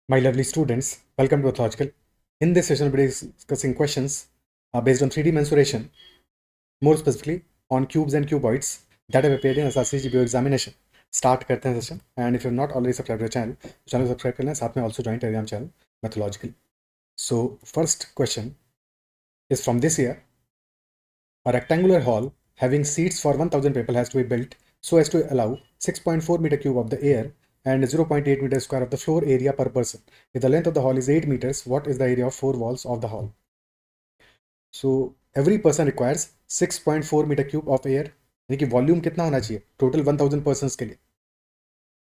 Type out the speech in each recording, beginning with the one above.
My lovely students, welcome to Pathological. In this session, we'll be discussing questions based on 3D mensuration, more specifically on cubes and cuboids that have appeared in SRC GPO examination. Start करते हैं session. And if you're not already subscribed to the channel, channel को subscribe कर लें. साथ में also join Telegram channel Pathological. So first question is from this year. A rectangular hall having seats for 1000 people has to be built so as to allow 6.4 meter cube of the air and 0.8 meter square of the floor area per person. If the length of the hall is 8 meters, what is the area of 4 walls of the hall? So every person requires 6.4 meter cube of air. यानी कि volume कितना होना चाहिए total 1000 persons के लिए.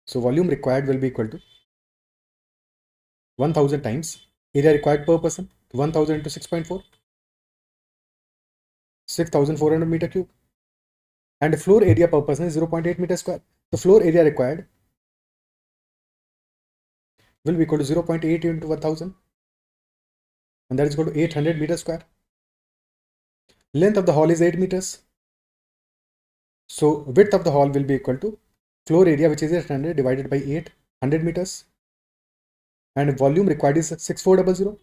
So volume required will be equal to 1000 times area required per person 1000 into 6.4 6400 meter cube and floor area per person is 0.8 meter square. The floor area required will be equal to 0.8 into 1000 and that is equal to 800 meters square. Length of the hall is 8 meters. So width of the hall will be equal to floor area, which is 800 divided by 800 meters, and volume required is 6400.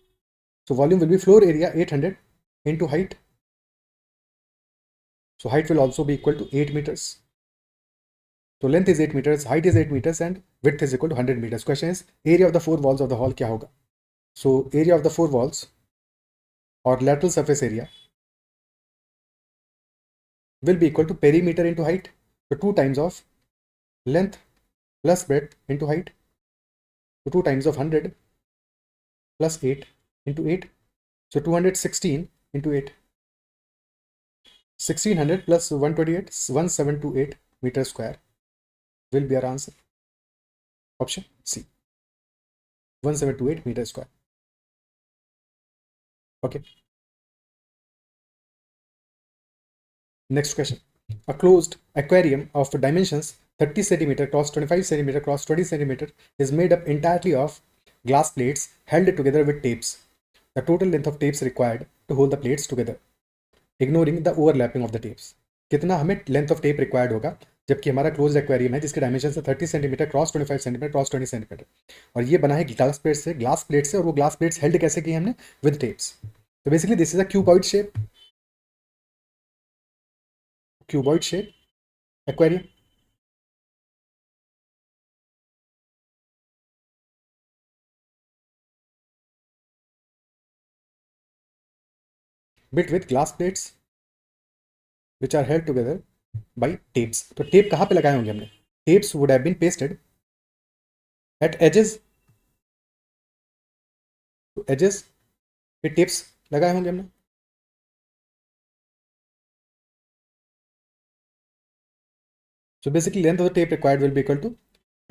So volume will be floor area 800 into height. So height will also be equal to 8 meters. So length is 8 meters, height is 8 meters, and width is equal to 100 meters. Question is area of the 4 walls of the hall क्या होगा? So area of the 4 walls or lateral surface area will be equal to perimeter into height. So 2 times of length plus breadth into height. So 2 times of 100 plus 8 into 8. So 216 into 8. 1600 plus 128, 1728 meters square will be our answer. Option C. 1728 meters square. Okay. Next question. A closed aquarium of dimensions 30 cm cross 25 cm cross 20 cm is made up entirely of glass plates held together with tapes. The total length of tapes required to hold the plates together, ignoring the overlapping of the tapes. कितना हमें length of tape required होगा जबकि हमारा close aquarium है जिसके dimension है 30 centimetre cross 25 centimetre cross 20 centimetre और ये बना है ग्लास प्लेट से और वो ग्लास प्लेट्स हेल्ड कैसे की हमने विद टेप्स. तो basically this is a cuboid shape aquarium. Built with glass plates which are held together by tapes. तो टेप कहाँ पे लगाए होंगे हमने? Tapes would have been pasted at edges. तो edges पे टेप्स लगाए होंगे हमने. So basically length of the tape required will be equal to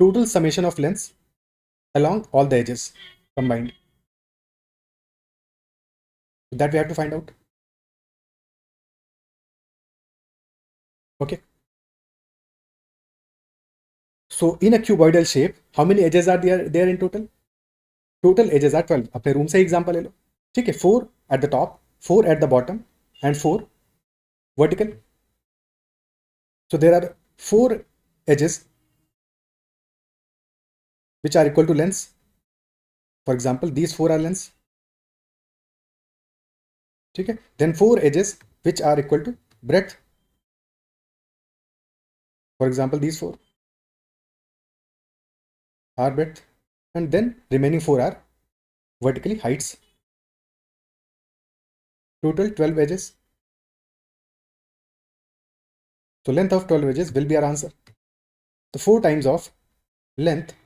total summation of lengths along all the edges combined. So that we have to find out. Okay. So in a cuboidal shape, how many edges are there in total? Total edges are 12. अपने room से example ले लो. ठीक है. 4 at the top, 4 at the bottom and 4 vertical. So there are 4 edges which are equal to lengths. For example, these 4 are lengths. ठीक है. Then 4 edges which are equal to breadth. For example, these 4 are breadth, and then remaining 4 are vertically heights. Total 12 edges. So length of 12 edges will be our answer. The 4 times of length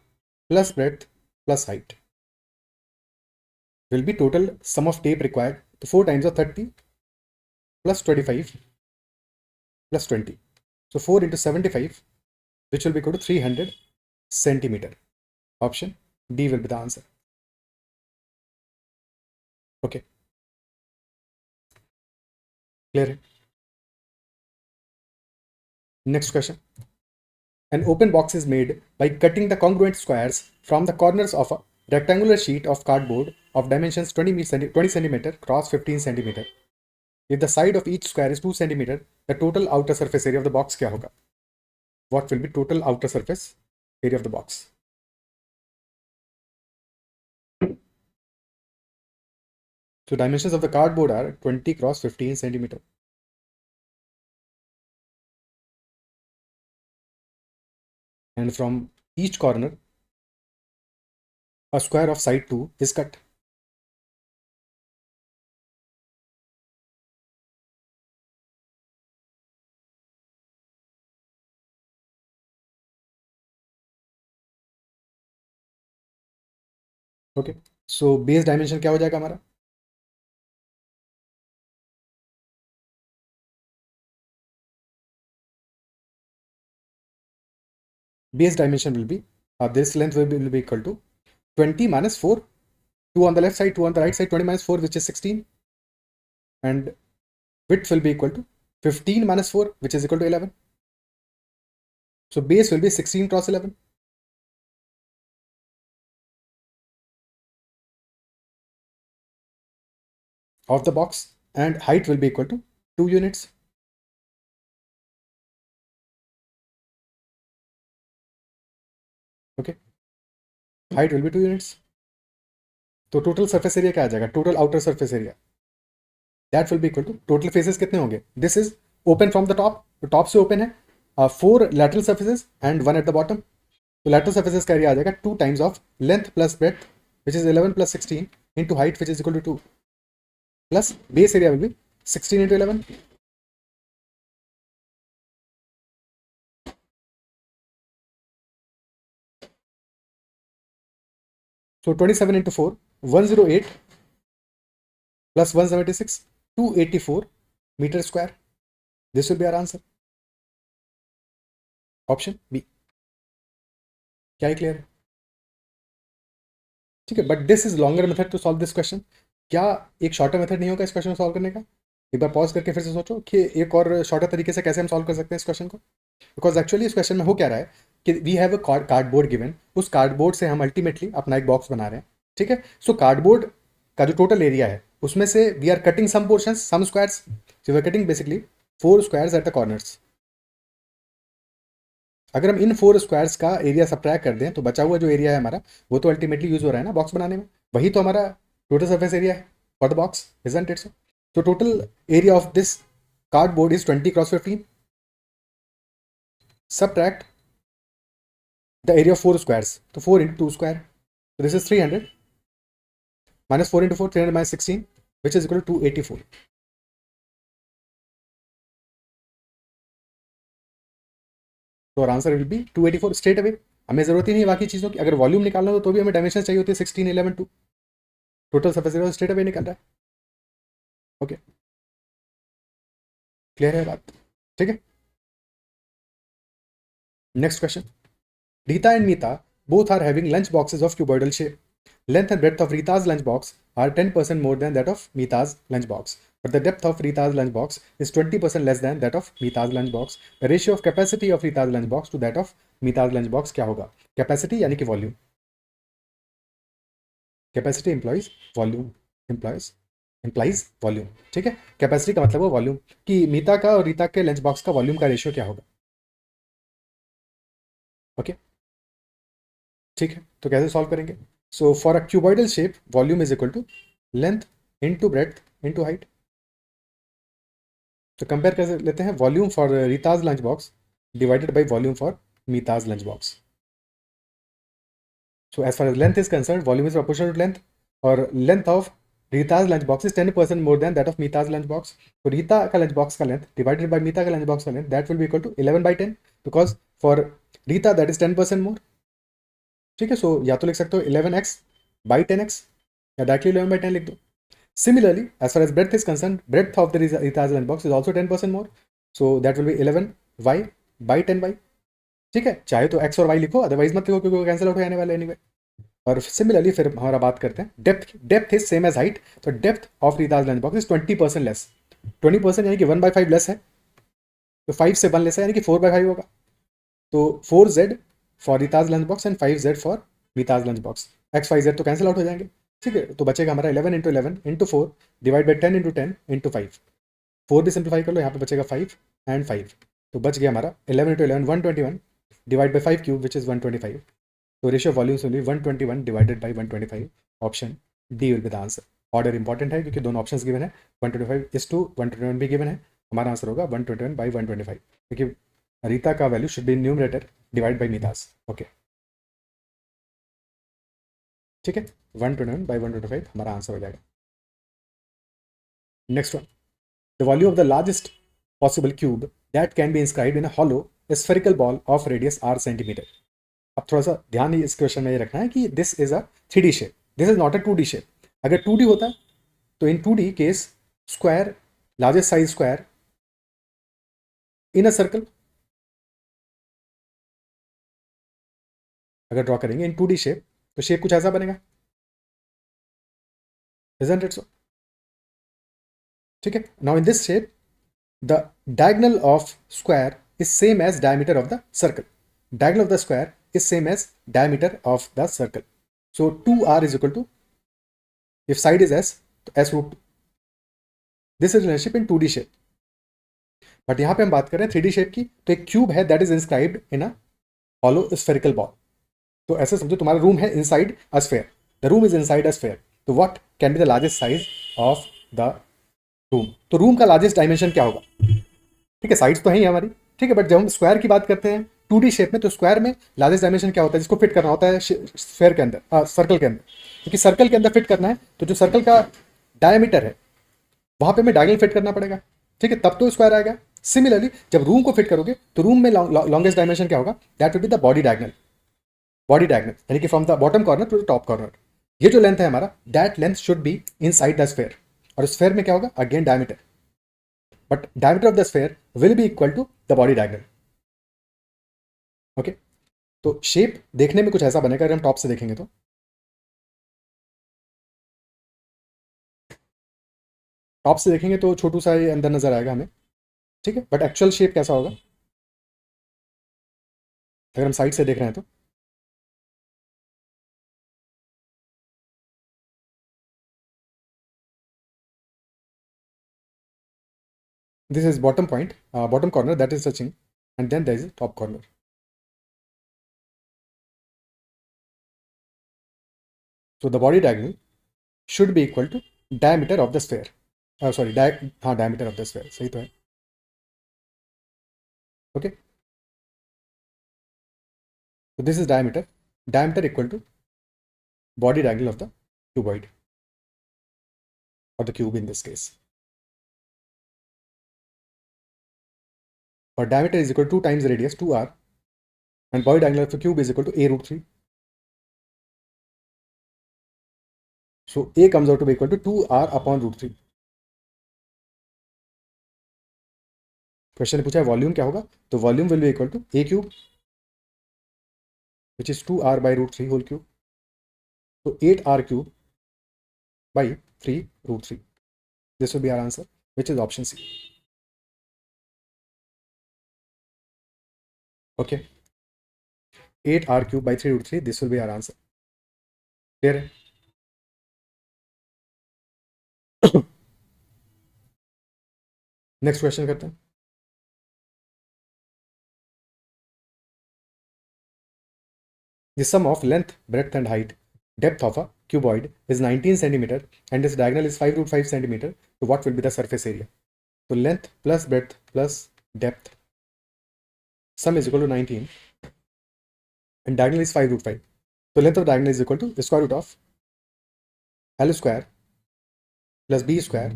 plus breadth plus height will be total sum of tape required. The 4 times of 30 plus 25 plus 20. So 4 into 75, which will be equal to 300 centimeter. Option D will be the answer. Okay. Clear? Next question. An open box is made by cutting the congruent squares from the corners of a rectangular sheet of cardboard of dimensions 20 cm cross 15 cm. If the side of each square is 2 cm, the total outer surface area of the box क्या होगा? What will be total outer surface area of the box? So dimensions of the cardboard are 20 cross 15 centimeter. And from each corner, a square of side 2 is cut. Okay. So base dimension क्या हो जाएगा हमारा? Base dimension will be, this length will be equal to 20 minus 4, 2 on the left side, 2 on the right side, 20 minus 4, which is 16. And width will be equal to 15 minus 4, which is equal to 11. So base will be 16 cross 11. Of the box, and height will be equal to 2 units. Okay. Height will be 2 units. तो total surface area क्या आ जाएगा? Total outer surface area that will be equal to, total faces कितने होंगे? This is open from the top, तो top से open है, 4 lateral surfaces and 1 at the bottom. तो लैटरल सरफेसेस का एरिया आ जाएगा 2 times of length plus breadth, which is 11 plus 16 into height, which is equal to 2, plus base area will B 16 into 11. So 27 into 4, 108 plus 176, 284 meter square. This will be our answer. Option B. क्या ही clear है? ठीक है, but this is longer method to solve this question. क्या एक shorter method नहीं होगा इस question को सॉल्व करने का? एक बार पॉज करके फिर से सोचो कि एक और शॉर्टर तरीके से कैसे हम सॉल्व कर सकते हैं इस क्वेश्चन को. बिकॉज एक्चुअली इस क्वेश्चन में हो क्या रहा है कि we have a cardboard given, उस कार्डबोर्ड से हम अल्टीमेटली अपना एक बॉक्स बना रहे हैं. ठीक है, सो कार्डबोर्ड का जो टोटल एरिया है उसमें से we are cutting some portion, some squares. So we are cutting basically 4 squares at the corners. अगर हम इन 4 स्क्वायर्स का एरिया सब्ट्रैक्ट कर दें तो बचा हुआ जो एरिया है हमारा, वो तो अल्टीमेटली यूज हो रहा है ना बॉक्स बनाने में, वही तो हमारा टोटल सरफेस एरिया है for the box, isn't it? So total area of this cardboard is 20 cross 15. Subtract the area of 4 squares. So 4 into 2 square. So this is 300. Minus 4 into 4, 300 minus 16, which is equal to 284. So our answer will be 284 straight away. हमें जरूरत ही नहीं बाकी चीज़ों की. अगर volume निकालना हो तो भी हमें डायमेंशन चाहिए होती है 16, 11, 2. Total surface area straight away निकल रहा है. ओके, क्लियर है बात? ठीक है. Next question. Rita and Meeta both are having lunch boxes of cuboidal shape. Length and breadth of Rita's lunchbox are 10% more than that of Meeta's lunchbox, but the depth of Rita's lunchbox is 20% less than that of Meeta's lunchbox. The ratio of capacity of Rita's lunchbox to that of Meeta's lunchbox क्या होगा? Capacity यानी कि volume. Capacity implies volume. implies volume. ठीक है, capacity का मतलब वो volume, कि मीता का और रीता के लंच बॉक्स का वॉल्यूम का रेशियो क्या होगा. ओके, ठीक है, तो कैसे सॉल्व करेंगे? So for a cuboidal shape, volume is equal to length into breadth into height. तो कंपेयर कर लेते हैं volume for Rita's lunch box divided by volume for Mita's lunch box. So as far as length is concern, volume is proportional to length, और length of Rita's lunch box is 10% more than that of Mita's lunch box. तो रीता का lunch box का length divided by Mita का lunch box का length, that will be equal to 11/10, because for Rita that is 10% more. ठीक है, सो या तो लिख सकते हो 11x बाई 10x, या डायरेक्टली 11/10 लिख दो. Similarly, as far as breadth is concerned, breadth of the Rita's lunch box is also 10% more. So that will be 11y by 10y. ठीक है, चाहे तो x और y लिखो, अदरवाइज मत लिखो क्योंकि वो कैंसिल आउट हो जाने वाले एनीवे. और सिमिलरली फिर हमारा बात करते हैं depth is same as height. तो depth of Rita's lunch box is 20% less. 20% यानी कि 1/5 लेस है, तो 5 से 1 लेस है यानी कि 4/5 होगा. तो 4z for Rita's lunch box and 5z for Mita's lunch box. x, y, z तो कैंसिल आउट हो जाएंगे. ठीक है, तो बचेगा हमारा 11 into 11 into 4 divide by 10 into 10 into 5. 4 भी सिंप्लीफाई कर लो, यहाँ पे बचेगा 5 एंड 5. तो बच गया हमारा 11 into 11 121 divide by 5 cube which is 125. तो ratio volumes will be 121 divided by 125. Option D will be the answer. Order important है क्योंकि दोनों ऑप्शंस गिवन है, 125:121 भी गिवन है, हमारा आंसर होगा 121/125 क्योंकि रीता का value should be numerator divide by मीतास। ओके ठीक है, 121/125 हमारा आंसर हो जाएगा। Next one, the volume of the largest possible cube that can be inscribed in a hollow spherical ball of radius r centimetre. अब थोड़ा सा ध्यान इस क्वेश्चन में ये रखना है कि this is a 3D shape, this is not a 2D shape. अगर 2D होता तो इन 2D case square, largest size square in a circle, अगर ड्रॉ करेंगे इन 2D शेप तो शेप कुछ ऐसा बनेगा, isn't it so? ठीक है, now in this shape the diagonal of square is same as diameter of the circle. Diagonal of the square is same as diameter of the circle. So 2r is equal to, if side is s, तो s root 2. This is relationship in 2D shape. But यहाँ पे हम बात कर रहे हैं 3D shape की, तो एक क्यूब है that is inscribed in a hollow spherical ball. तो ऐसे समझो तुम्हारा रूम है inside a sphere, the room is inside a sphere, तो what can be the largest size of the room? तो रूम का लार्जेस्ट डायमेंशन क्या होगा? ठीक है, साइड्स तो है ही हमारी, ठीक है, बट जब हम स्क्वायर की बात करते हैं 2D शेप में, तो स्क्वायर में लार्जेस्ट डायमेंशन क्या होता है जिसको फिट करना होता है स्फेयर के अंदर, सर्कल के अंदर, क्योंकि सर्कल के अंदर फिट करना है तो जो सर्कल का डायमीटर है वहां पे हमें डायगोनल फिट करना पड़ेगा, ठीक है, तब तो स्क्वायर आएगा। सिमिलरली जब रूम को फिट करोगे तो रूम में लॉन्गेस्ट डायमेंशन क्या होगा? That will be the body diagonal, body diagonal यानी कि from the bottom corner to the top corner. ये जो लेंथ है हमारा, that length should be inside the sphere, और स्फेयर में क्या होगा? Again diameter, but diameter of the sphere will be equal to the body diagonal. Okay, तो shape देखने में कुछ ऐसा बनेगा अगर हम टॉप से देखेंगे तो। टॉप से देखेंगे तो छोटू सा ये अंदर नजर आएगा हमें, ठीक है, बट एक्चुअल शेप कैसा होगा अगर हम साइड से देख रहे हैं तो? This is bottom point, bottom corner that is touching, and then there is a top corner. So the body diagonal should be equal to diameter of the sphere. Sorry, diameter of the sphere. सही तो है. Okay. So this is diameter. Diameter equal to body diagonal of the cuboid, or the cube in this case. Or diameter is equal to 2 times radius 2r, and body diagonal of the cube is equal to a root 3. So a comes out to be equal to 2r upon root 3. Question ने पूछा है volume क्या होगा, तो volume will be equal to a cube which is 2r by root 3 whole cube. So 8r cube by 3 root 3. This will be our answer, which is option C. Okay, 8r cube by 3 root 3, this will be our answer. Clear है? Next question करते हैं। The sum of length, breadth and height, depth of a cuboid is 19 centimeter and its diagonal is 5 root 5 centimeter. So what will be the surface area? So length plus breadth plus depth, sum is equal to 19 and diagonal is 5 root 5. So length of diagonal is equal to the square root of L square plus B square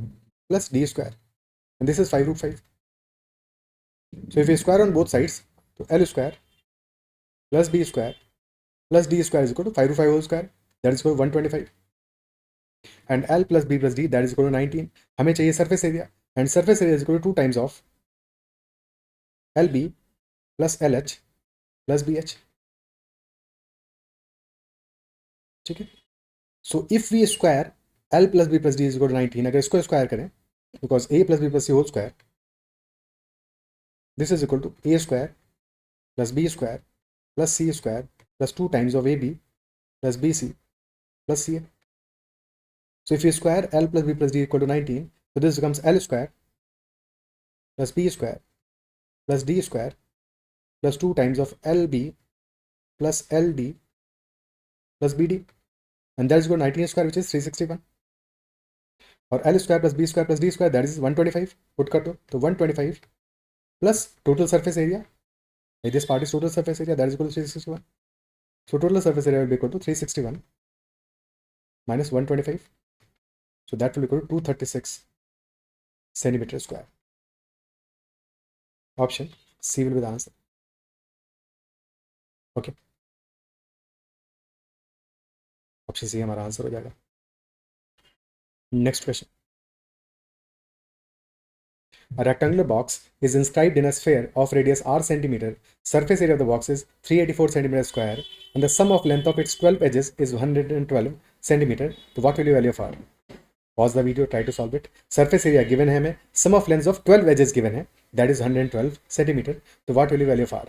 plus D square, and this is 5 root 5. So if we square on both sides, so L square plus B square plus D square is equal to 5 root 5 whole square, that is equal to 125, and L plus B plus D that is equal to 19. हमें चाहिए surface area, and surface area is equal to 2 times of LB plus LH plus BH. ठीक है, so if we square L plus B plus D is equal to 19, अगर इसको square करें, because A plus B plus C whole square, this is equal to A square plus B square plus C square plus 2 times of AB plus BC plus CA. So if you square L plus B plus D equal to 19, so this becomes L square plus B square plus D square plus 2 times of LB plus LD plus BD, and that is equal to 19 square, which is 361. और L square plus B square plus D square that is 125 put कर दो तो 125 plus total surface area. This part is total surface area that is equal to 361. So total surface area will be equal to 361 minus 125. So that will be equal to 236 centimeter square. Option C will be the answer. Okay. Option C हमारा answer हो जाएगा. Next question. A rectangular box is inscribed in a sphere of radius r centimeter. Surface area of the box is 384 centimeter square and the sum of length of its 12 edges is 112 centimeter. So what will you value of r? Pause the video, try to solve it. Surface area given है हमें, sum of lengths of 12 edges given है, that is 112 centimeter. तो what will you value of r?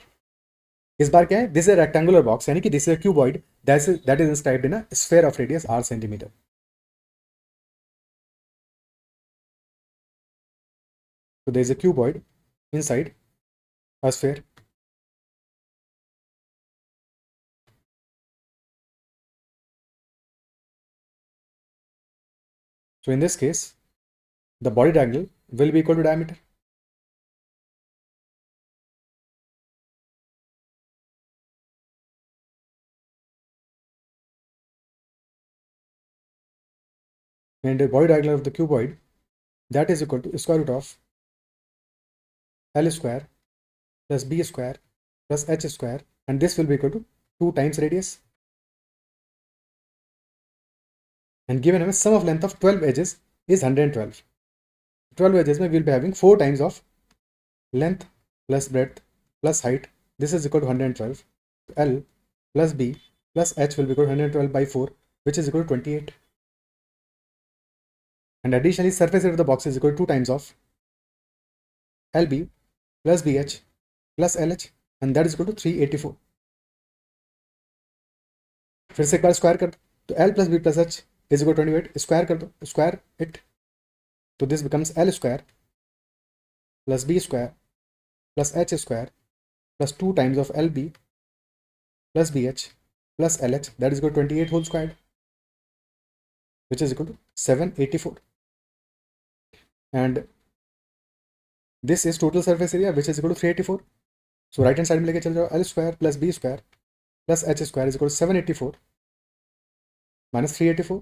इस बार क्या है? This is a rectangular box, यानी कि this is a cuboid that is inscribed in a sphere of radius r centimeter. So there is a cuboid inside a sphere. So in this case, the body diagonal will be equal to diameter. And the body diagonal of the cuboid, that is equal to square root of L square plus B square plus H square, and this will be equal to 2 times radius. And given a sum of length of 12 edges is 112. 12 edges we will be having 4 times of length plus breadth plus height. This is equal to 112. L plus B plus H will be equal to 112 by 4, which is equal to 28. And additionally, surface area of the box is equal to 2 times of LB plus BH plus LH, and that is equal to 384. फिर से एक bar square कर तो L plus B plus H is equal to 28. Square कर दो, square it, तो this becomes L square plus B square plus H square plus 2 times of LB plus BH plus LH, that is equal to 28 whole squared, which is equal to 784. And this is total surface area, which is equal to 384. So right hand side में लेके चल जाओ, L square plus B square plus H square is equal to 784 minus 384,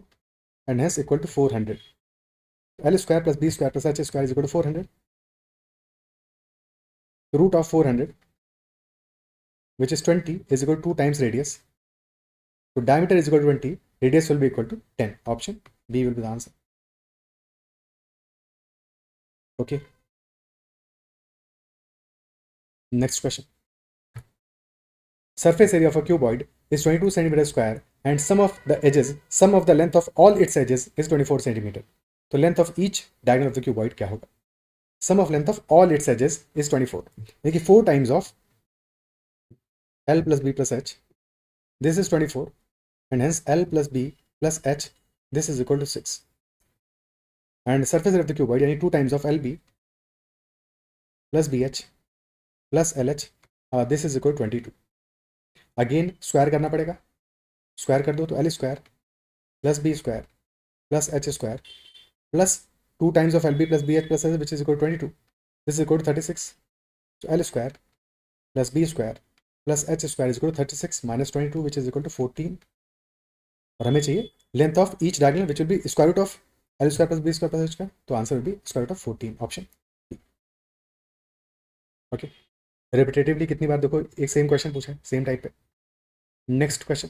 and hence equal to 400. L square plus B square plus H square is equal to 400. The root of 400, which is 20, is equal to 2 times radius. So diameter is equal to 20, radius will be equal to 10. Option B will be the answer. Okay. Next question. Surface area of a cuboid is 22 centimeter square and sum of the length of all its edges is 24 centimeter. So length of each diagonal of the cuboid क्या होगा? Sum of length of all its edges is 24. देखिए 4 times of L plus B plus H. This is 24, and hence L plus B plus H, this is equal to 6. And surface area of the cuboid यानी 2 times of LB plus BH plus LH, this is equal to 22. Again square करना पड़ेगा, square कर दो तो L square plus B square plus H square plus 2 times of LB plus BH plus H, which is equal to 22. This is equal to 36. So L square plus B square plus H square is equal to 36 minus 22, which is equal to 14. और हमें चाहिए length of each diagonal, which will be square root of L square plus B square plus H square. तो answer will be square root of 14. Option okay. Repetitively कितनी बार देखो एक same question पूछा है same type पे. Next question.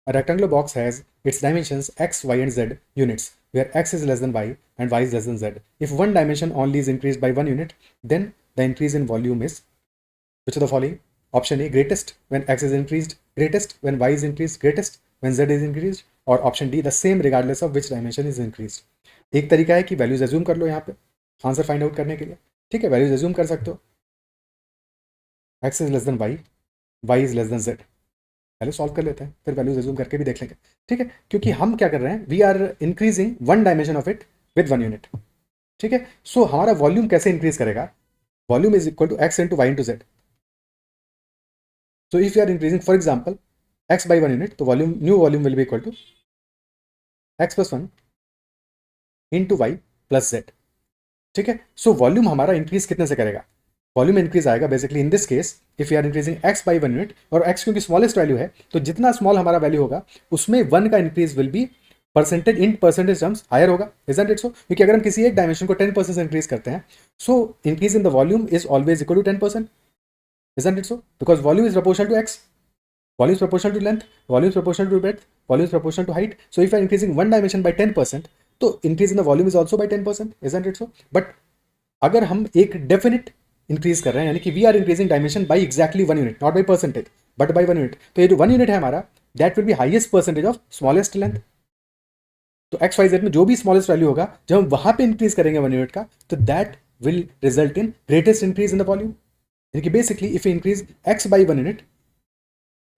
A rectangular box has its dimensions x, y and z units, where x is less than y and y is less than z. If one dimension only is increased by 1 unit, then the increase in volume is which of the following? Option A, greatest when x is increased, greatest when y is increased, greatest when z is increased, और option D, the same regardless of which dimension is increased. एक तरीका है कि values assume कर लो यहाँ पे answer find out करने के लिए. ठीक है, वैल्यूज एज्यूम कर सकते हो. x is less than y, y is less than z. पहले सॉल्व कर लेते हैं, फिर वैल्यूज एज्यूम करके भी देख लेंगे. ठीक है, क्योंकि हम क्या कर रहे हैं, we are increasing one dimension of it with 1 unit. ठीक है, सो हमारा वॉल्यूम कैसे इंक्रीज करेगा? Volume is equal to x into Y into Z. So if you are increasing, for example, x by 1 unit, तो volume, new volume will be equal to x plus 1 into Y plus Z. ठीक है, so volume हमारा increase कितने से करेगा? Volume increase आएगा basically in this case if you are increasing X by 1 unit, और X क्योंकि स्मॉलेस्ट वैल्यू है तो जितना स्मॉल हमारा वैल्यू होगा उसमें 1 का increase will be percentage in percentage terms higher होगा, इजंट इट सो? क्योंकि अगर हम किसी एक डायमेंशन को 10% इंक्रीज करते हैं, so increase in the volume is always equal to 10%, isn't it so? Because volume is proportional to x, volume is proportional to length, volume is proportional to breadth, volume is proportional to height. So if I am increasing one dimension by 10%, तो increase in the volume is also by 10%, isn't it so? But अगर हम एक definite increase कर रहे हैं, यानी कि we are increasing dimension by exactly 1 unit, not by percentage, but by 1 unit, तो ये जो 1 unit है हमारा, that will be highest percentage of smallest length. तो एक्स वाई जेड में जो भी स्मॉलेस्ट वैल्यू होगा, जब हम वहां पे इंक्रीज करेंगे 1 यूनिट का, तो that will result in greatest increase in the volume. यानी कि basically if you increase x by 1 unit,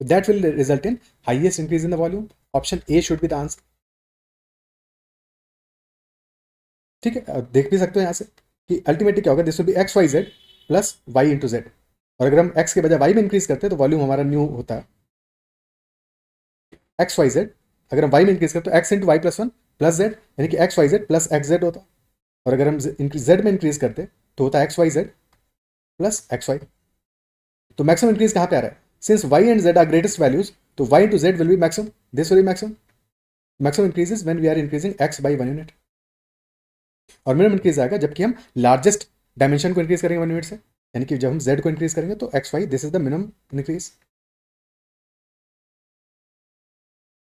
that will result in highest increase in the volume. Option A should be the answer. ठीक है, देख भी सकते हो यहाँ से कि अल्टीमेटली क्या होगा, this will be X Y Z plus Y into Z, और अगर हम x के बजाय y में इंक्रीज करते हैं तो वॉल्यूम हमारा न्यू होता है एक्स वाई जेड। अगर हम y में इंक्रीज करते तो x into Y plus 1 plus Z, यानी कि X Y Z plus X Z होता है, और अगर हम z में इंक्रीज करते तो होता है X Y Z plus X Y. तो मैक्सिमम इंक्रीज कहाँ पे आ रहा है? Since y and z are greatest values, तो y into z will be maximum, this will be maximum. Maximum increases when we are increasing x by 1 unit, और minimum increase आएगा जबकि हम लार्जेस्ट डायमेंशन को इंक्रीज करेंगे 1 unit से, यानी कि जब हम z को इंक्रीज करेंगे तो x y this is the minimum increase,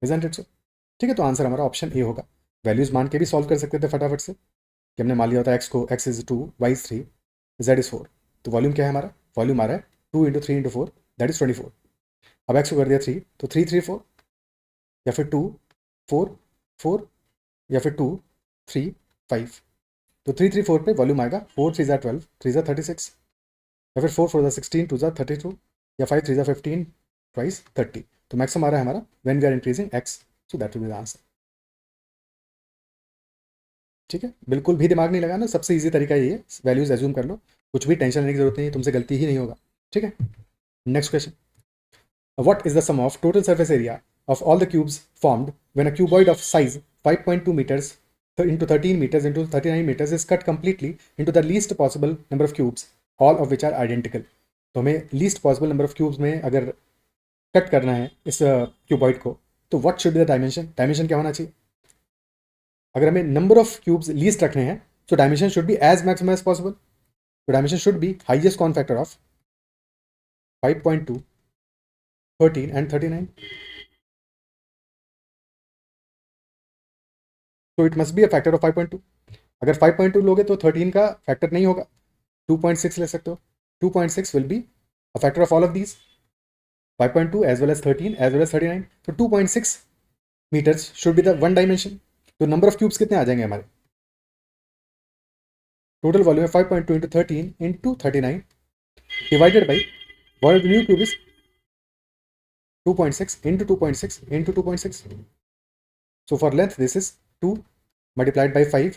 isn't it सो? ठीक है, तो आंसर हमारा ऑप्शन ए होगा। वैल्यूज मान के भी सॉल्व कर सकते थे फटाफट से कि हमने मान लिया होता है x को x is 2, y is 3, z is 4, तो वॉल्यूम क्या है हमारा? वॉल्यूम आ रहा है 2 इंटू 3 इंटू 4, दैट इज 24। अब x को कर दिया 3, तो 3 3 4, या फिर 2 4 4, या फिर 2 3 5, तो 3 3 4 पे वॉल्यूम आएगा 4 3 12, 3 36, या फिर 4 4 16, 2 32, या 5 3 15, ट्वाइस 30। तो मैक्सिमम आ रहा है हमारा when we are increasing x, so that will be the answer. ठीक है, बिल्कुल भी दिमाग नहीं लगाना, सबसे ईजी तरीका ये है, वैल्यूज एज्यूम कर लो, कुछ भी टेंशन लेने की जरूरत नहीं है, तुमसे गलती ही नहीं होगा। ठीक है, next question, what is the sum of total surface area of all the cubes formed when a cuboid of size 5.2 meters into 13 meters into 39 meters is cut completely into the least possible number of cubes, all of which are identical? तो हमें least possible number of cubes में अगर cut करना है इस cuboid को, तो what should be the dimension? Dimension क्या होना चाहिए? अगर हमें नंबर ऑफ क्यूब्स लीस्ट रखने हैं तो dimension should be as maximum as possible, तो dimension should be highest common factor of 5.2, 13 and 39. तो it must be a factor of 5.2। अगर 5.2 लोगे तो 13 का फैक्टर नहीं होगा, 2.6 ले सकते हो, 2.6 will be a factor of all of these, 5.2 as well as 13 as well as 39, तो 2.6 meters should be the one dimension. तो नंबर ऑफ क्यूब्स कितने आ जाएंगे हमारे? टोटल वॉल्यूम है 5.2 into 13 into 39 divided by volume new cube is 2.6 into 2.6 into 2.6. So for length, this is 2 multiplied by 5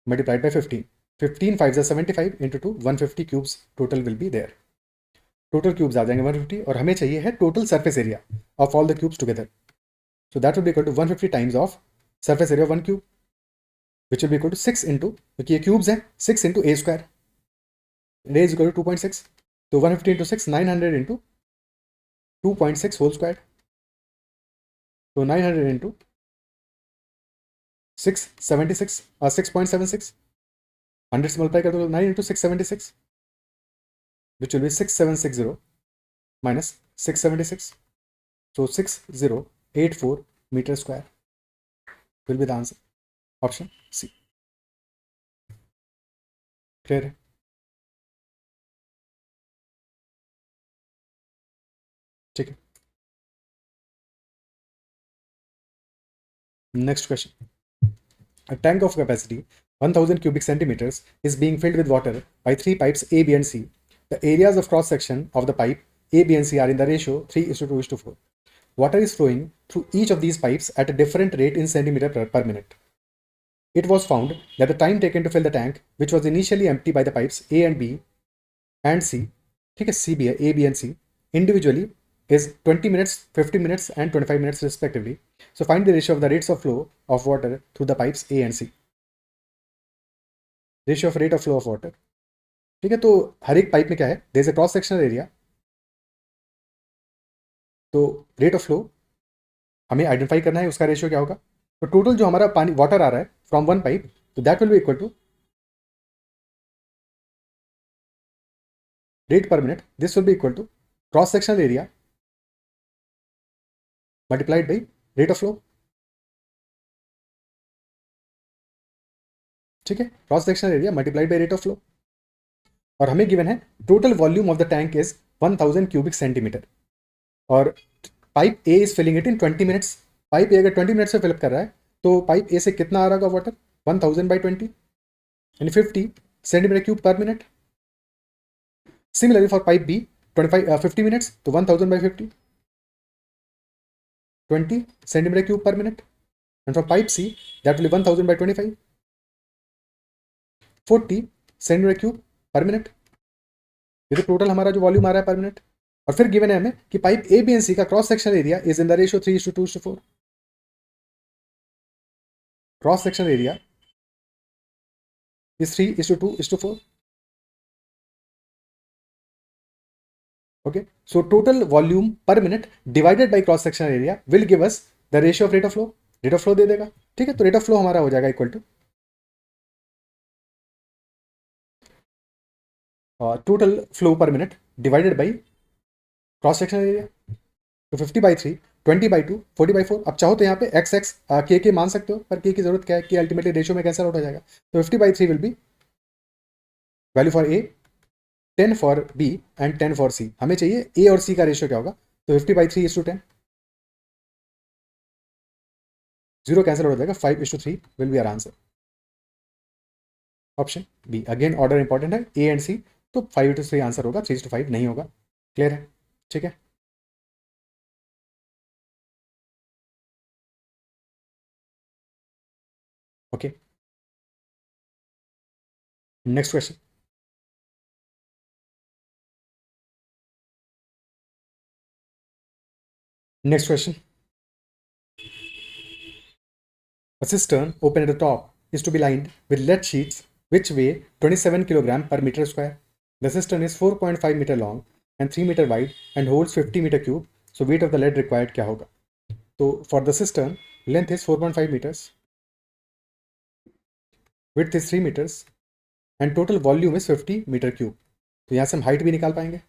multiplied by 15. 15 5s are 75 into 2, 150 cubes total will be there. Total cubes आ जाएंगे 150, और हमें चाहिए है total surface area of all the cubes together. So that will be equal to 150 times of surface area of one cube, which will be equal to 6 into, क्योंकि ये cubes हैं, 6 into a square. And a is equal to 2.6. तो 150 into 6, 900 into 2.6 whole square. So 900 into 676 or 6.76, 100 से multiply कर दो, 9 into 676, which will be 6760 minus 676, so 6084 meter square will be the answer. Option C. Clear है? ठीक है, next question. A tank of capacity 1000 cubic centimeters is being filled with water by 3 pipes A, B and C. The areas of cross section of the pipe A, B and C are in the ratio 3:2:4. Water is flowing through each of these pipes at a different rate in centimeter per minute. It was found that the time taken to fill the tank, which was initially empty by the pipes A and B and C, ठीक है, C भी है, A, B and C, individually is 20 minutes, 50 minutes and 25 minutes respectively. So find the ratio of the rates of flow of water through the pipes A and C. Ratio of rate of flow of water. ठीक है, तो हर एक pipe में क्या है, there is a cross sectional area. तो rate of flow हमें आइडेंटिफाई करना है, उसका रेशियो क्या होगा। तो टोटल जो हमारा पानी वाटर आ रहा है फ्रॉम वन पाइप, तो that will be equal to rate per minute, this will be equal to cross sectional area multiplied by rate of flow. ठीक है, cross sectional area multiplied by rate of flow. और हमें given है total volume of the tank is 1000 cubic centimetre, और pipe A is filling it in 20 minutes. Pipe A अगर 20 minutes में fill up कर रहा है, तो पाइप ए से कितना आ रहा होगा वाटर, 1000/20 यानी 50 centimeter cube per minute. Similarly for pipe B 50 minutes, तो 1000/50 20 centimeter cube per minute. And for pipe C that will 1000/25 40 centimeter cube per minute. ये तो टोटल हमारा जो वॉल्यूम आ रहा है पर मिनट। और फिर गिवन है हमें कि पाइप ए बी एंड सी का cross sectional area is in the ratio 3:2:4। Cross sectional area is 3:2:4. Okay, so total volume per minute divided by cross sectional area will give us the ratio of rate of flow. Rate of flow दे देगा। ठीक है, तो rate of flow हमारा हो जाएगा equal to total flow per minute divided by cross sectional area. तो 50/3, 20/2, 40/4। अब चाहो तो यहाँ पे एक्स एक्स के मान सकते हो, पर के की जरूरत क्या है कि अल्टीमेटली रेशियो में कैंसिल आउट हो जाएगा। तो 50/3 will be value for A, 10 for B and 10 for C. हमें चाहिए ए और सी का रेशियो क्या होगा। तो 50/3:10, 0 कैंसिल हो जाएगा, 5:3 will be our answer. Option B, again order important है, ए एंड सी, तो 5:3 आंसर होगा, 3:5 नहीं होगा। क्लियर है, ठीक है। Okay, next question. Next question, a cistern open at the top is to be lined with lead sheets which weigh 27 kg per meter square. The cistern is 4.5 meter long and 3 meter wide and holds 50 meter cube. So weight of the lead required क्या होगा। तो for the cistern length is 4.5 meters, width is 3 meters and total volume is 50 meter cube. तो यहाँ से हम height भी निकाल पाएंगे।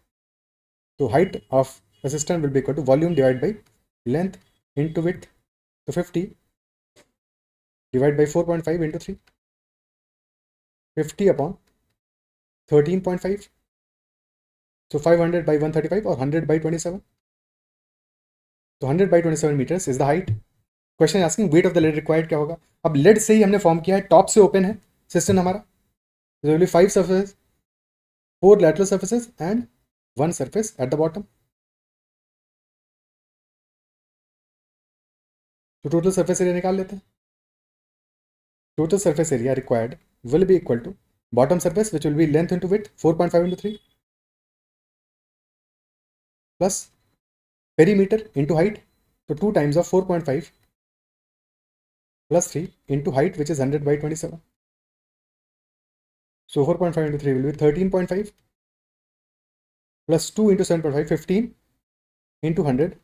तो height of the cistern will be equal to volume divided by length into width. तो 50 divided by 4.5 into 3, 50 upon 13.5. So 500 by 135 और 100 by 27. तो 100 by 27 meters is the height. Question asking weight of the lead required क्या होगा। अब lead से ही हमने form किया है, टॉप से ओपन है सिस्टम हमारा, तो 5 surfaces, 4 lateral surfaces and 1 surface at the bottom. तो टोटल सर्फेस एरिया निकाल लेते हैं। Total surface area required will be equal to bottom surface which will be length into width 4.5 into 3 plus perimeter into height, तो 2 times of 4.5 plus 3 into height which is 100 by 27. So 4.5 into 3 will be 13.5 plus 2 into 7.5, 15 into 100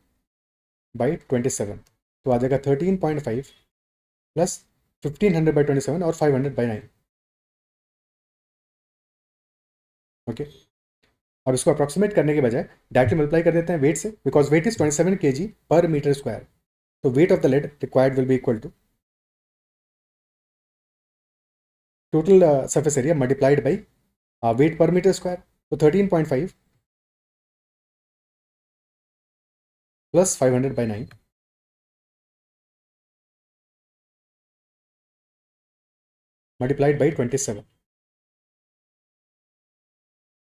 by 27. तो आ जाएगा 13.5 plus 1500 by 27 और 500 by 9. Okay, अब इसको approximate करने के बजाय directly multiply कर देते हैं वेट से, बिकॉज वेट इज 27 kg पर मीटर स्क्वायर। तो weight of the lead required will be equal to total surface area multiplied by weight per meter square. तो 13.5 प्लस 500 by 9 मल्टीप्लाइड बाई 27।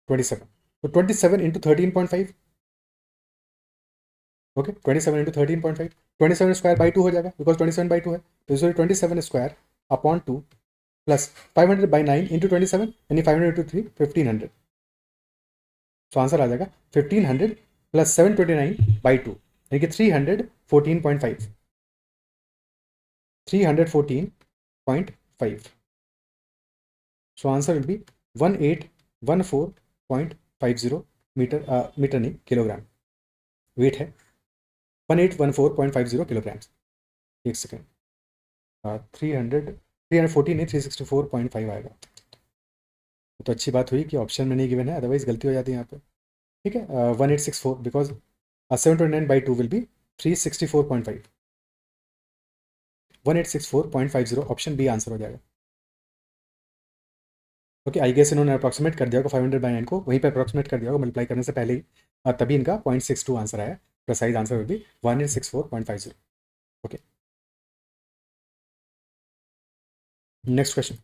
तो 27 into 13.5, okay, 27 into 13.5, 27 square by 2 हो जाएगा, because 27/2 है। तो इसलिए 27 square upon 2 plus 500 by 9 into 27, यानी 500 into 3, 1500। तो answer आ जाएगा 1500 प्लस 729/2, यानी कि 314.5, 314.5। So answer will be 1814.50 metre नहीं किलोग्राम. वेट है 1814.50 किलोग्राम. एक सेकेंड. 340 नहीं 364.5 आएगा. तो अच्छी बात हुई कि ऑप्शन में नहीं गिवन है, अदरवाइज गलती हो जाती है यहाँ पे. ठीक है. 1864 because 729/2 will be 364.5. 1864.50 option B answer हो जाएगा. ओके. आई गेस इन्होंने अप्रॉक्सीमेट कर दिया होगा 500/9 को, वहीं पे अप्रॉक्सीमेट कर दिया होगा मल्टीप्लाई करने से पहले ही, तभी इनका 0.62 आंसर आया. Precise answer will be 1864.50. Okay. Next question.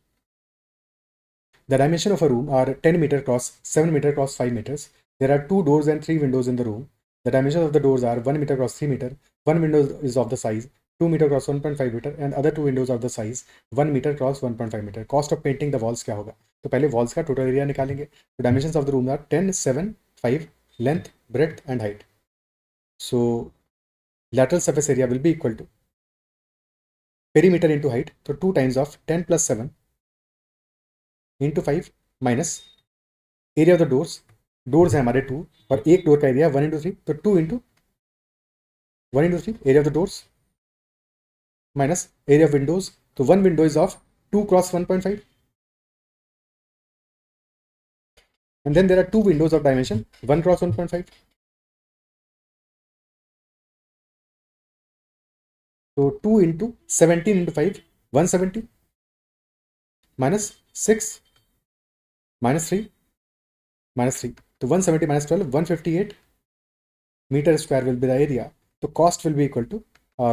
The dimension of a room are 10 meter cross 7 meter cross 5 meters. There are 2 doors and 3 windows in the room. The dimensions of the doors are 1 meter cross 3 meter. One window is of the size 2 meter cross 1.5 meter and other 2 windows of the size 1 meter cross 1.5 meter. Cost of painting the walls क्या होगा? तो पहले walls का total area निकालेंगे. The dimensions of the room are 10, 7, 5, length, breadth and height. So lateral surface area will be equal to perimeter into height. So 2 times of 10 plus 7 into 5 minus area of the doors है हमारे 2 और एक door का area 1/3, तो 2/1/3 area of the doors minus area of Windows. तो 1 window is of 2 cross 1.5 and then there are 2 windows of dimension 1 cross 1.5. So 2 into 17 into 5 170 minus 6 minus 3 minus 3. So 170 minus 12 158 meter square will be the area. So cost will be equal to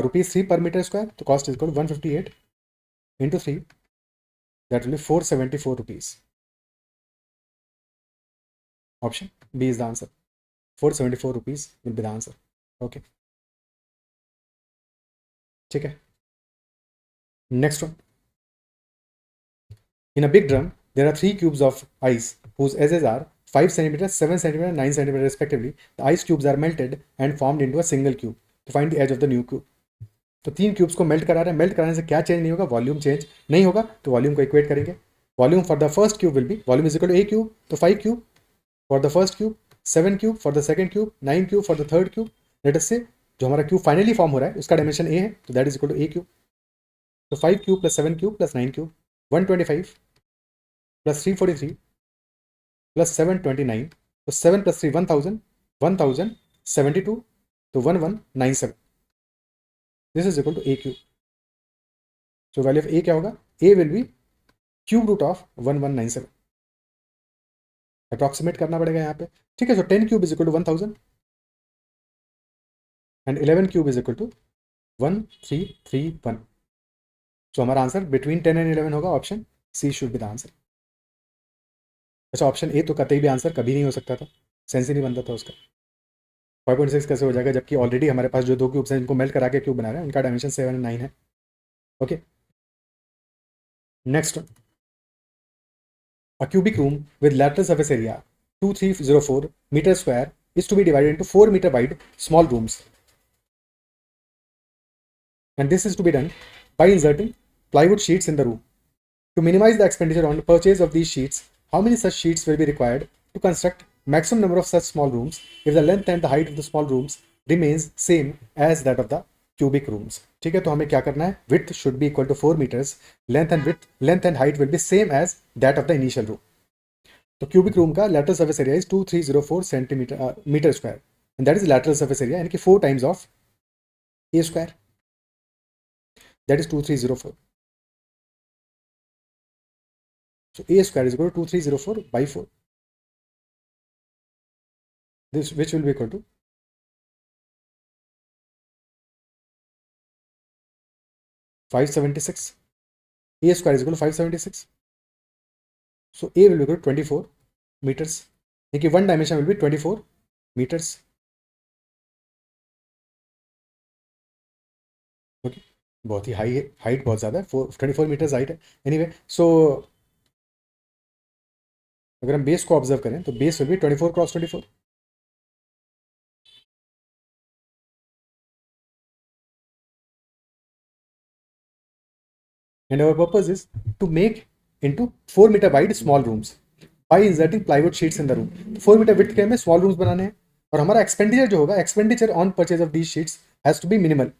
rupees 3 per meter square. So cost is equal to 158 into 3, that will be 474 rupees. Option B is the answer. 474 rupees will be the answer. Okay. ठीक है. Next one. In a big drum, there are 3 cubes of ice whose edges are 5 centimeters, 7 centimeters, 9 centimeters respectively. The ice cubes are melted and formed into a single cube. To find the edge of the new cube. तो 3 cubes को melt करा रहे हैं. Melt कराने से क्या change नहीं होगा? वॉल्यूम चेंज नहीं होगा. तो वॉल्यूम को इक्वेट करेंगे. Volume for the first cube will be volume is equal to A cube. तो 5 cube for the first cube, 7 cube for the second cube, 9 cube for the third cube. Let us say जो हमारा cube finally form हो रहा है उसका dimension A है, तो that is equal to A cube. तो 5 cube plus 7 cube plus 9 cube 125 plus 343 plus 729. तो 7 प्लस 3 1072. तो 1197. This is equal to A cube. So value of A क्या होगा? A will be cube root of 1197. Approximate करना पड़ेगा यहाँ पे. ठीक है. So 10 cube is equal to 1000 and 11 cube is equal to 1331. So हमारा आंसर बिटवीन 10 एंड 11 होगा. Option C should be the answer. अच्छा, ऑप्शन ए तो कतई भी आंसर कभी नहीं हो सकता था, सेंस ही नहीं बनता था उसका. 5.6 कैसे हो जाएगा जबकि ऑलरेडी हमारे पास जो 2 क्यूब्स हैं इनको मेल्ट करा के क्यूब बना रहे हैं, उनका डायमेंशन 7 एंड 9 है. Okay. Next, a cubic room with lateral surface area 2304 meter square is to be divided into 4 meter wide small rooms, and this is to be done by inserting plywood sheets in the room. To minimize the expenditure on the purchase of these sheets, how many such sheets will be required to construct maximum number of such small rooms if the length and the height of the small rooms remains same as that of the cubic rooms? ठीक है. तो हमें क्या करना है? width should be equal to 4 meters, length and height will be same as that of the initial room. तो cubic room का lateral surface area is 2304 meter square, and that is lateral surface area, यानी कि 4 times of a square, that is 2304. So a square is equal to 2304 by 4. This which will be equal to 576. A square is equal to 576. So a will be equal to 24 meters. देखिए one dimension will be 24 meters. Okay. बहुत ही high है, height बहुत ज़्यादा है, 24 metres height है. Anyway, सो अगर हम base को ऑब्जर्व करें तो base will be 24 cross 24. And our purpose is to make into 4 meter wide small rooms by inserting plywood sheets in the room. तो 4 meter width के हमें small rooms बनाने हैं और हमारा expenditure जो होगा, expenditure on purchase of these sheets has to be minimal.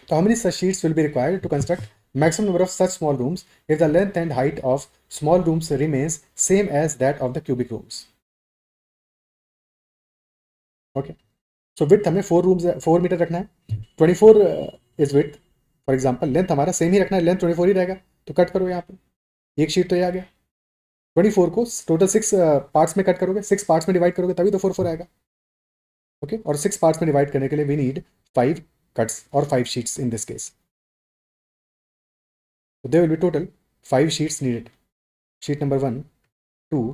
So how many such sheets will be required to construct maximum number of such small rooms if the length and height of small rooms remains same as that of the cubic rooms? Okay. So width हमें 4 rooms 4 metre रखना है. 24 is width. For example length हमारा same ही रखना है, length 24 ही रहेगा. तो cut करो यहाँ पे, एक शीट तो ये आ गया. 24 को टोटल 6 पार्ट्स में कट करोगे, 6 पार्ट्स में डिवाइड करोगे तभी तो 4 4 आएगा. ओके, और 6 पार्ट्स में डिवाइड करने के लिए वी नीड 5 कट्स और 5 sheets in this case. So there will be total 5 sheets needed. Sheet number 1, 2,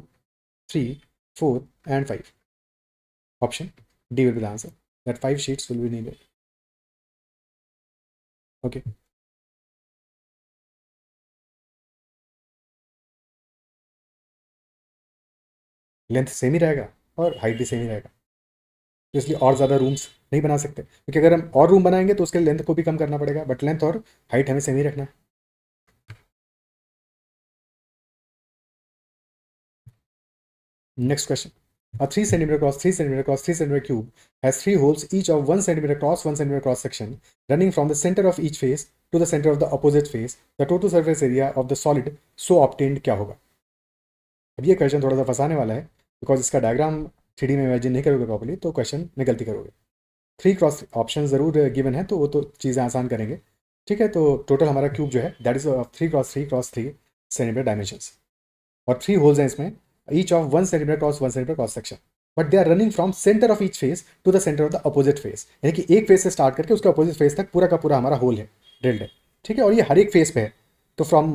3, 4 and 5. Option D will be the answer. That 5 sheets will be needed. Okay. Length same ही रहेगा और height भी same ही रहेगा, तो इसलिए और ज़्यादा रूम्स नहीं बना सकते, क्योंकि अगर हम और रूम बनाएंगे तो उसके लेंथ को भी कम करना पड़ेगा, बट लेंथ और हाइट हमें सेम ही रखना है. Next question. A 3 cm cross 3 cm cross 3 cm cube has 3 holes each of 1 cm cross 1 cm cross section running from the center of each face to the center of the opposite face. The total surface area of the solid so obtained क्या होगा? अब ये question थोड़ा सा फंसाने वाला है, because इसका डायग्राम 3D में इमेजिन नहीं करोगे प्रॉपर्ली तो क्वेश्चन में गलती करोगे. 3 क्रॉस ऑप्शन ज़रूर गिवन है तो वो तो चीज़ें आसान करेंगे. ठीक है, तो टोटल हमारा क्यूब जो है that is 3 cross 3 centimetre dimensions और 3 होल्स हैं इसमें, each of 1 centimeter cross section, but they are running from center of each face to the center of the opposite face. यानी कि एक फेस से स्टार्ट करके उसके अपोजिट फेस तक पूरा का पूरा हमारा होल है, ड्रिल्ड है. ठीक है, और ये हर एक फेस पे है. तो from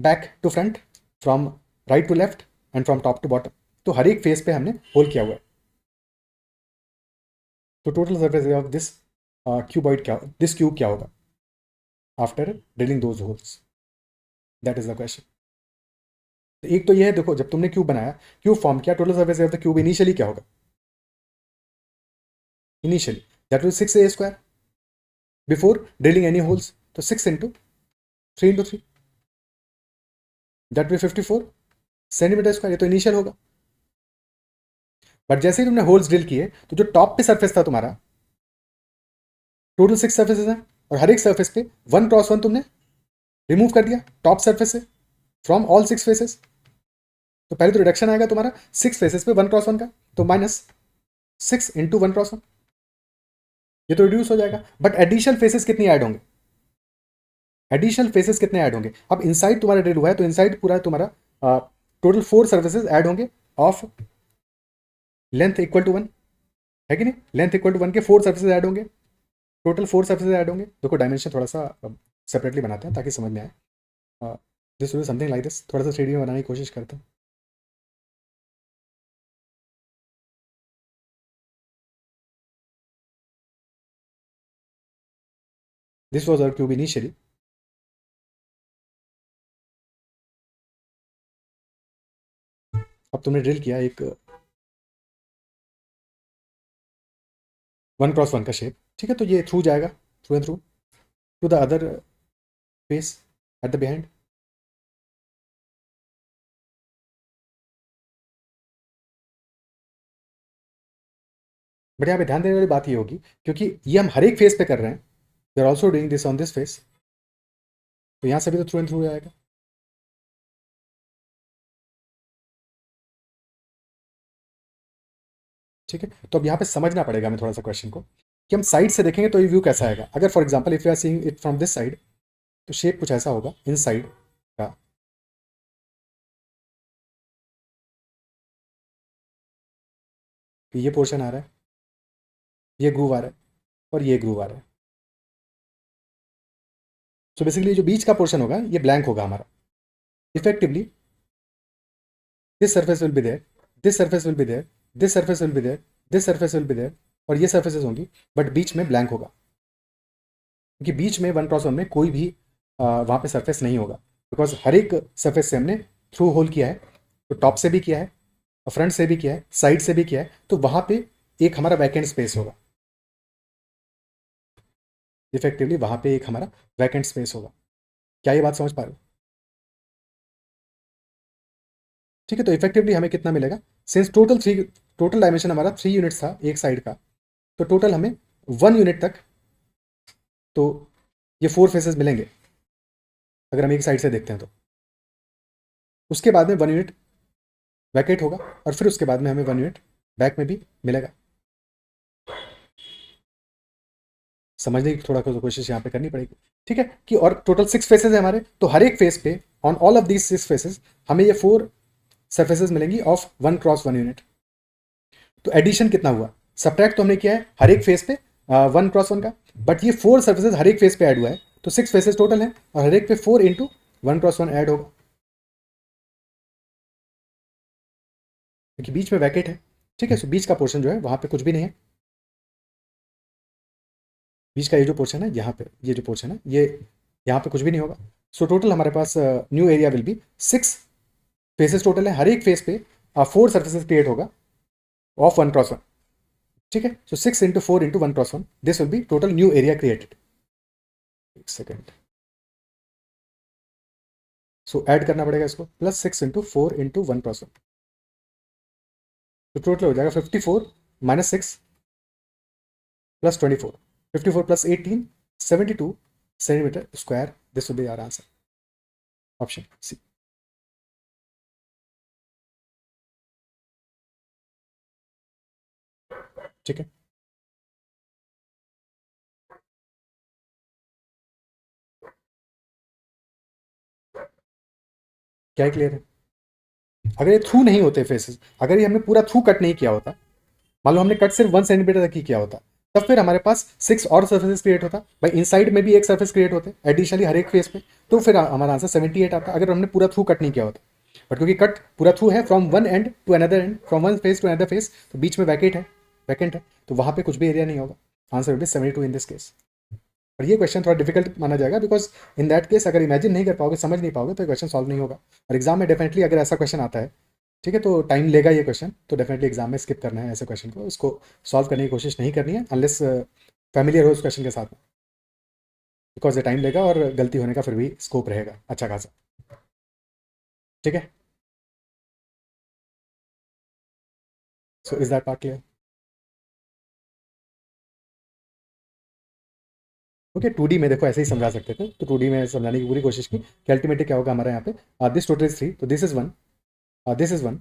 back to front, from right to left and from top to bottom, तो हर एक फेस पे हमने होल किया हुआ है. तो total surface area of this cuboid क्या, दिस क्यूब क्या होगा after drilling those holes? That is the question. एक तो ये है, देखो जब तुमने क्यूब बनाया, क्यूब फॉर्म किया, total surface area of the cube initially क्या होगा? Initially that will 6a square before drilling any holes, तो 6 into 3 into 3 that will 54 centimetre square. ये तो इनिशियल होगा. बट जैसे ही तुमने होल्स ड्रिल किए तो जो टॉप पे सरफेस था तुम्हारा, टोटल 6 सर्फेसेस हैं और हर एक सर्फेस पे 1 क्रॉस 1 तुमने रिमूव कर दिया टॉप सर्फेस से फ्रॉम ऑल 6 फेसेस. तो पहले तो रिडक्शन आएगा तुम्हारा 6 फेसेस पे 1 क्रॉस 1 का, तो -6 इंटू 1 क्रॉस 1, ये तो रिड्यूस हो जाएगा. बट एडिशनल फेसेस कितनी ऐड होंगे? एडिशनल फेसेस कितने ऐड होंगे? अब इनसाइड तुम्हारा ड्रिल हुआ है तो इनसाइड पूरा तुम्हारा टोटल 4 सर्फेसेस ऐड होंगे ऑफ लेंथ इक्वल टू 1, है कि नहीं? लेंथ इक्वल टू 1 के 4 सर्फेसेस ऐड होंगे, टोटल 4 सर्फेसेस ऐड होंगे. देखो डायमेंशन थोड़ा सा सेपरेटली बनाते हैं ताकि समझ में आए. This will something like this, थोड़ा सा 3D में बनाने की कोशिश करते हैं. This was our cube initially. अब तुमने ड्रिल किया एक 1 क्रॉस 1 का शेप, ठीक है, तो ये थ्रू जाएगा, through and through to the other face at the behind. But यहाँ पे ध्यान देने वाली बात ये होगी, क्योंकि ये हम हर एक फेस पे कर रहे हैं, they are also doing this on this face, तो यहाँ से भी तो थ्रू एंड थ्रू आएगा. ठीक है, तो अब यहाँ पे समझना पड़ेगा हमें थोड़ा सा क्वेश्चन को, कि हम साइड से देखेंगे तो ये व्यू कैसा आएगा. अगर for example if you are seeing it from this side, तो शेप कुछ ऐसा होगा इन साइड का. ये पोर्शन आ रहा है, ये ग्रूव आ रहा है और ये ग्रूव आ रहा है. सो बेसिकली जो बीच का पोर्शन होगा ये ब्लैंक होगा हमारा. Effectively this surface will be there, this surface will be there, this surface will be there, this surface will be there, और ये सर्फेसेस होंगी, बट बीच में ब्लैंक होगा, क्योंकि बीच में 1 क्रॉस 1 में कोई भी वहाँ पे सरफेस नहीं होगा, बिकॉज हर एक सरफेस से हमने थ्रू होल किया है. तो टॉप से भी किया है, फ्रंट से भी किया है, साइड से भी किया है, तो वहाँ पे एक हमारा वैकेंट स्पेस होगा. इफेक्टिवली वहाँ पे एक हमारा वैकेंट स्पेस होगा. क्या ये बात समझ पा रहे हो? ठीक है, तो इफेक्टिवली हमें कितना मिलेगा, सिंस टोटल डायमेंशन हमारा 3 यूनिट्स था एक साइड का, तो टोटल हमें 1 यूनिट तक, तो ये 4 फेसेस मिलेंगे अगर हम एक साइड से देखते हैं तो। उसके बाद में 1 यूनिट वैकेट होगा और फिर उसके बाद में हमें 1 यूनिट बैक में भी मिलेगा। समझने की थोड़ा कोशिश यहाँ पे करनी पड़ेगी, ठीक है, कि और टोटल 6 फेसेस है हमारे, तो हर एक फेस पे on all of these 6 faces हमें ये 4 सरफेसेस मिलेंगी ऑफ 1 क्रॉस 1 यूनिट। तो एडिशन कितना हुआ, सब्ट्रैक्ट तो हमने किया है हर एक फेस पे 1 क्रॉस 1 का, बट ये 4 सर्फेसेस हर एक फेस पे ऐड हुआ है, तो 6 फेसेस टोटल है और हर एक पे 4 इंटू 1 क्रॉस 1 ऐड होगा, क्योंकि बीच में वैकेट है। ठीक है, सो बीच का पोर्शन जो है वहां पे कुछ भी नहीं है, बीच का ये जो पोर्शन है यहाँ पे, ये जो पोर्शन है ये यहाँ पे कुछ भी नहीं होगा। सो टोटल हमारे पास new area will be 6 faces total है, हर एक फेस पे 4 सर्फेसेस क्रिएट होगा ऑफ 1 क्रॉस 1। ठीक है, so 6 into 4 into 1 cross 1, this will be total new area created. एक सेकेंड, सो ऐड करना पड़ेगा इसको, प्लस 6 इंटू 4 इंटू 1 क्रॉस 1, तो टोटल हो जाएगा 54 minus 6 plus 24, 54 plus 18 72 centimeter square. This will be our answer, option C. ठीक है, क्या क्लियर है? अगर ये थ्रू नहीं होते फेसेस, अगर ये हमने पूरा थ्रू कट नहीं किया होता, मान लो हमने कट सिर्फ 1 सेंटीमीटर तक ही किया होता, तब फिर हमारे पास 6 और सर्फेसेस क्रिएट होता, भाई इनसाइड में भी एक सर्फेस क्रिएट होते एडिशनली हर एक फेस पे, तो फिर हमारा आंसर 78 आता अगर हमने पूरा थ्रू कट नहीं किया होता। बट क्योंकि कट पूरा थ्रू है from one end to another end, from one face to another face, तो बीच में वैकेंट है, तो वहां पे कुछ भी एरिया नहीं होगा। Answer will be 72 in this case. और ये क्वेश्चन थोड़ा डिफिकल्ट माना जाएगा, बिकॉज इन दैट केस अगर इमेजिन नहीं कर पाओगे, समझ नहीं पाओगे, तो क्वेश्चन सॉल्व नहीं होगा। और एग्जाम में डेफिनेटली अगर ऐसा क्वेश्चन आता है, ठीक है, तो टाइम लेगा ये क्वेश्चन, तो डेफिनेटली एग्जाम में स्किप करना है ऐसे क्वेश्चन को, इसको सॉल्व करने की कोशिश नहीं करनी है अनलेस फैमिलियर हो उस क्वेश्चन के साथ में, बिकॉज ये टाइम लेगा और गलती होने का फिर भी स्कोप रहेगा अच्छा खासा। ठीक है, so is that part clear? Okay, 2D में देखो ऐसे ही समझा सकते थे, तो 2D में समझाने की पूरी कोशिश की कि अल्टीमेटली क्या होगा हमारे यहाँ पे, दिस टोटल इज 3, तो दिस इज 1, दिस इज 1,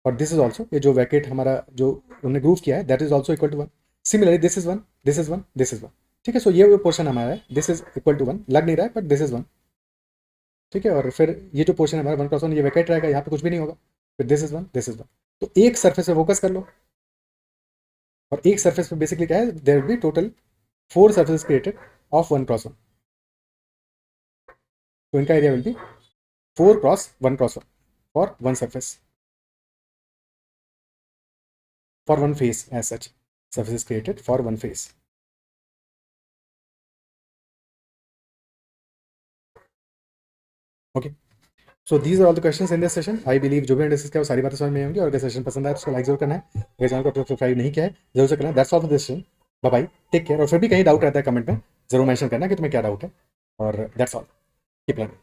और दिस इज ऑल्सो, ये जो वैकेट हमारा जो हमने ग्रूव किया है that is also equal to 1। Similarly this is 1, this is 1, this is 1। ठीक है, सो ये पोर्शन हमारा है, दिस इज इक्वल टू 1, लग नहीं रहा है बट दिस इज 1। ठीक है, और फिर ये जो पोर्शन है हमारा 1 क्रॉस 1, ये वैकेट रहेगा, यहाँ पे कुछ भी नहीं होगा, फिर दिस इज 1, दिस इज 1। तो एक सर्फेस पे फोकस कर लो, और एक सर्फेस पे बेसिकली क्या है, there will be total 4 surface created of 1 cross 1, तो इनका area will be 4 cross 1 cross 1 for one surface, for one face as such, surface is created for one face. Okay, so these are all the questions in this session. I believe जो भी discuss किया वो सारी बातें समझ में होंगी, और अगर सेशन पसंद आए तो उसको लाइक जरूर करना है, अगर चैनल को सब्सक्राइब नहीं किया है जरूर से करना है। That's all for this session, bye bye, take care. और फिर भी कहीं डाउट रहता है कमेंट में जरूर मेंशन करना कि तुम्हें क्या डाउट है, और दैट्स ऑल, कीप लर्निंग।